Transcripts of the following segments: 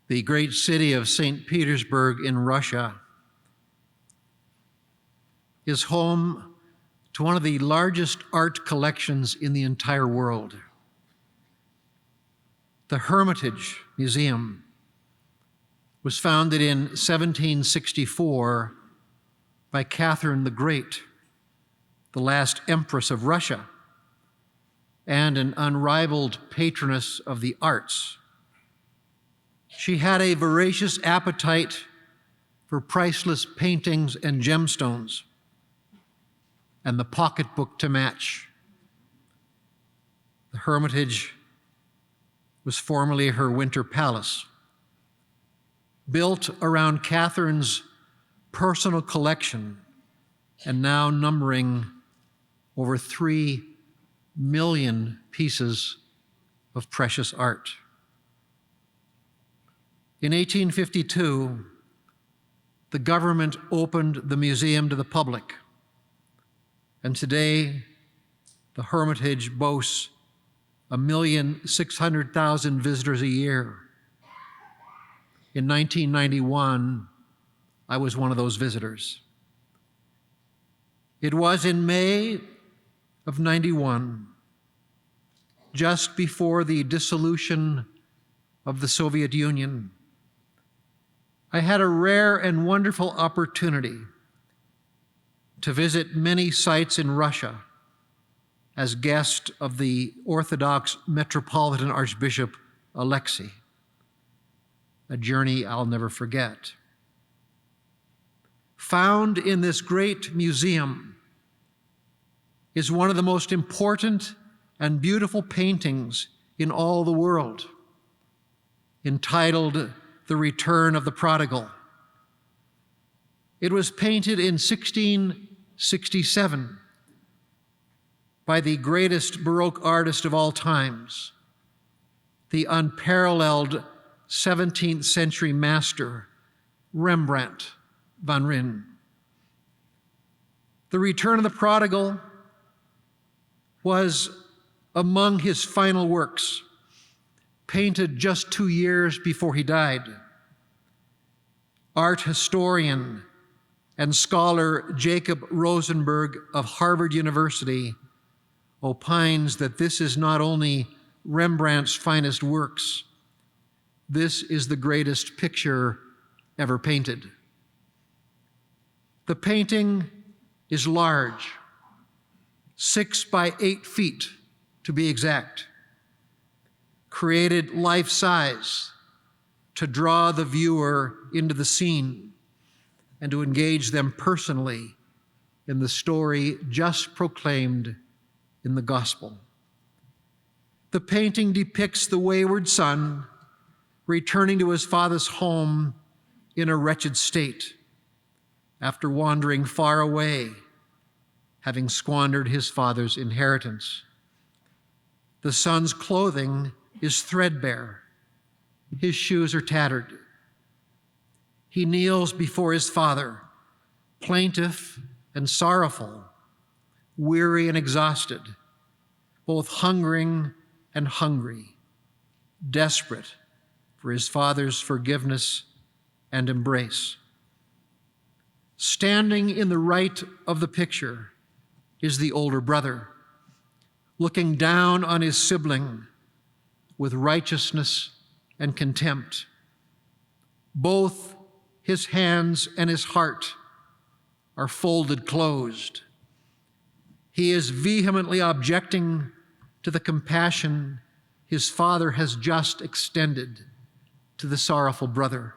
the great city of St. Petersburg in Russia is home to one of the largest art collections in the entire world. The Hermitage Museum was founded in 1764 by Catherine the Great, the last empress of Russia, and an unrivaled patroness of the arts. She had a voracious appetite for priceless paintings and gemstones, and the pocketbook to match. The Hermitage was formerly her winter palace, built around Catherine's personal collection and now numbering over 3 million pieces of precious art. In 1852, the government opened the museum to the public, and today the Hermitage boasts 1,600,000 visitors a year. In 1991, I was one of those visitors. It was in May of 91, just before the dissolution of the Soviet Union, I had a rare and wonderful opportunity to visit many sites in Russia as guest of the Orthodox Metropolitan Archbishop Alexei, a journey I'll never forget. Found in this great museum is one of the most important and beautiful paintings in all the world, entitled The Return of the Prodigal. It was painted in 1667 by the greatest Baroque artist of all times, the unparalleled 17th century master, Rembrandt van Rijn. The Return of the Prodigal was among his final works, painted just 2 years before he died. Art historian and scholar Jacob Rosenberg of Harvard University opines that this is not only Rembrandt's finest works, this is the greatest picture ever painted. The painting is large, 6 by 8 feet to be exact, created life-size to draw the viewer into the scene and to engage them personally in the story just proclaimed in the gospel. The painting depicts the wayward son returning to his father's home in a wretched state after wandering far away, having squandered his father's inheritance. The son's clothing is threadbare. His shoes are tattered. He kneels before his father, plaintive and sorrowful, weary and exhausted, both hungering and hungry, desperate for his father's forgiveness and embrace. Standing in the right of the picture is the older brother, looking down on his sibling with righteousness and contempt. Both his hands and his heart are folded closed. He is vehemently objecting to the compassion his father has just extended to the sorrowful brother.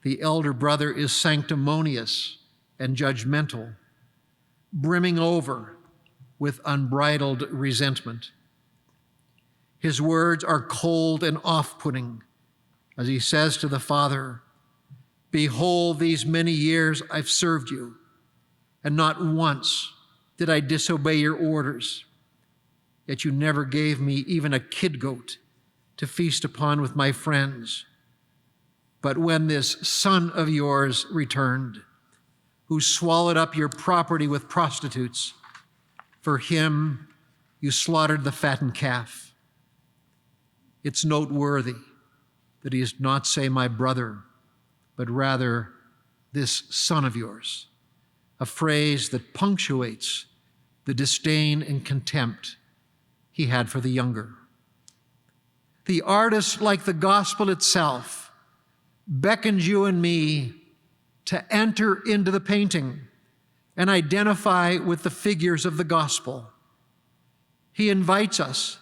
The elder brother is sanctimonious and judgmental, brimming over with unbridled resentment. His words are cold and off-putting as he says to the father, "Behold, these many years I've served you, and not once did I disobey your orders. Yet you never gave me even a kid goat to feast upon with my friends. But when this son of yours returned, who swallowed up your property with prostitutes, for him you slaughtered the fattened calf." It's noteworthy that he does not say my brother, but rather this son of yours, a phrase that punctuates the disdain and contempt he had for the younger. The artist, like the gospel itself, beckons you and me to enter into the painting and identify with the figures of the gospel. He invites us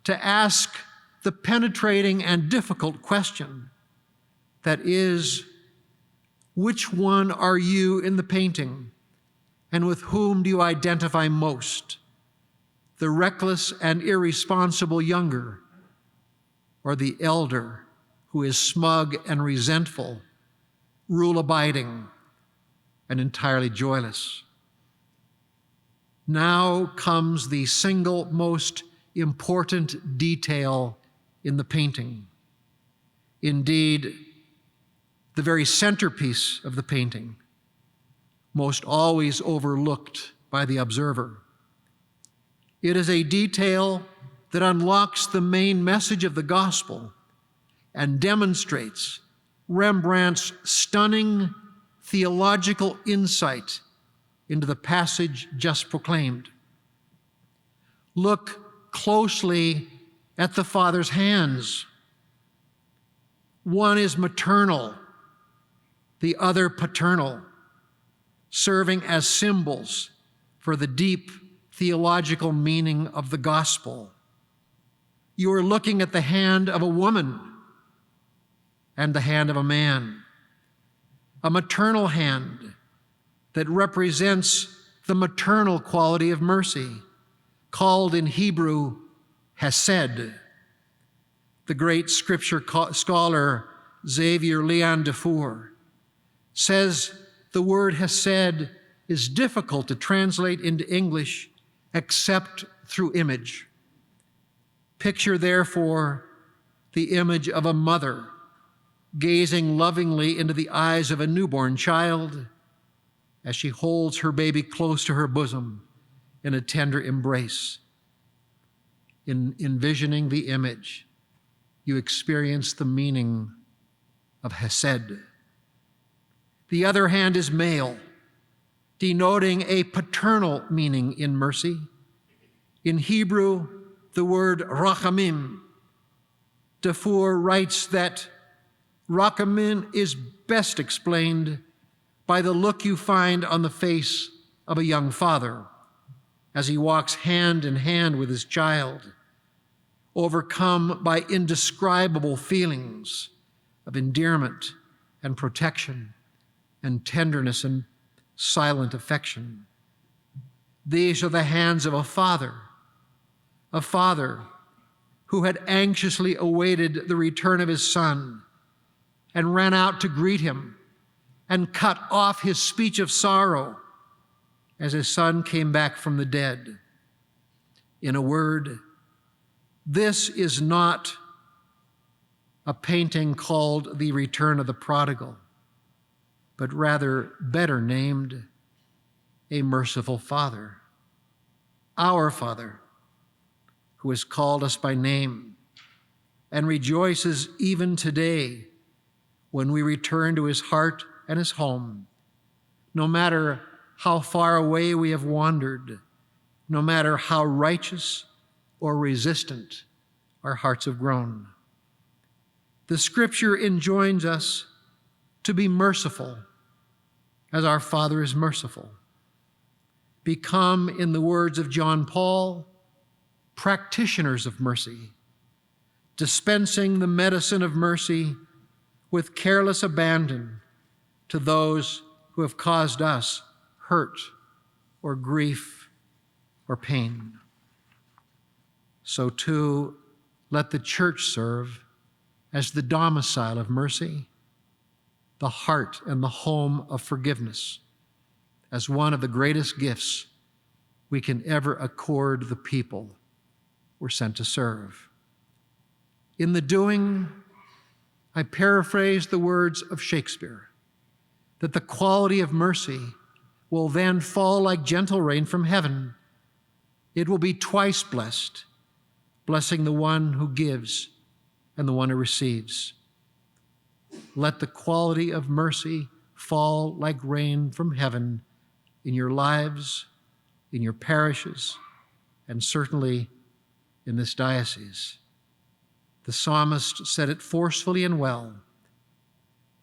to ask the penetrating and difficult question that is, which one are you in the painting, and with whom do you identify most? The reckless and irresponsible younger, or the elder who is smug and resentful, rule-abiding, and entirely joyless? Now comes the single most important detail in the painting. Indeed, the very centerpiece of the painting, most always overlooked by the observer. It is a detail that unlocks the main message of the gospel and demonstrates Rembrandt's stunning theological insight into the passage just proclaimed. Look closely at the Father's hands. One is maternal, the other paternal, serving as symbols for the deep theological meaning of the gospel. You are looking at the hand of a woman and the hand of a man, a maternal hand that represents the maternal quality of mercy, called in Hebrew Hesed. The great scripture scholar Xavier Leon Dufour says the word Hesed is difficult to translate into English except through image. Picture, therefore, the image of a mother gazing lovingly into the eyes of a newborn child as she holds her baby close to her bosom in a tender embrace. In envisioning the image, you experience the meaning of Hesed. The other hand is male, denoting a paternal meaning in mercy. In Hebrew, the word rachamim. Dufour writes that rachamim is best explained by the look you find on the face of a young father as he walks hand in hand with his child, overcome by indescribable feelings of endearment and protection and tenderness and silent affection. These are the hands of a father who had anxiously awaited the return of his son and ran out to greet him and cut off his speech of sorrow as his son came back from the dead. In a word, this is not a painting called The Return of the Prodigal, but rather better named A Merciful Father, our Father, who has called us by name and rejoices even today when we return to his heart and his home, no matter how far away we have wandered, no matter how righteous or resistant our hearts have grown. The scripture enjoins us to be merciful as our Father is merciful. Become, in the words of John Paul, practitioners of mercy, dispensing the medicine of mercy with careless abandon to those who have caused us hurt or grief or pain. So too, let the church serve as the domicile of mercy, the heart and the home of forgiveness, as one of the greatest gifts we can ever accord the people we're sent to serve. In the doing, I paraphrase the words of Shakespeare, that the quality of mercy will then fall like gentle rain from heaven. It will be twice blessed, blessing the one who gives and the one who receives. let the quality of mercy fall like rain from heaven in your lives, in your parishes, and certainly in this diocese. The psalmist said it forcefully and well.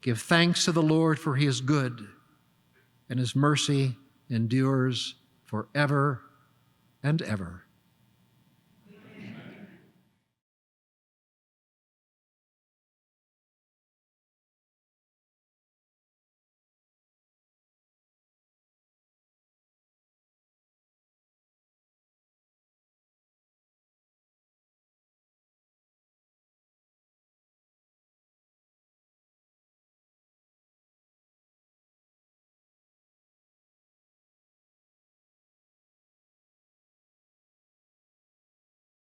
Give thanks to the Lord, for he is good, and his mercy endures forever and ever.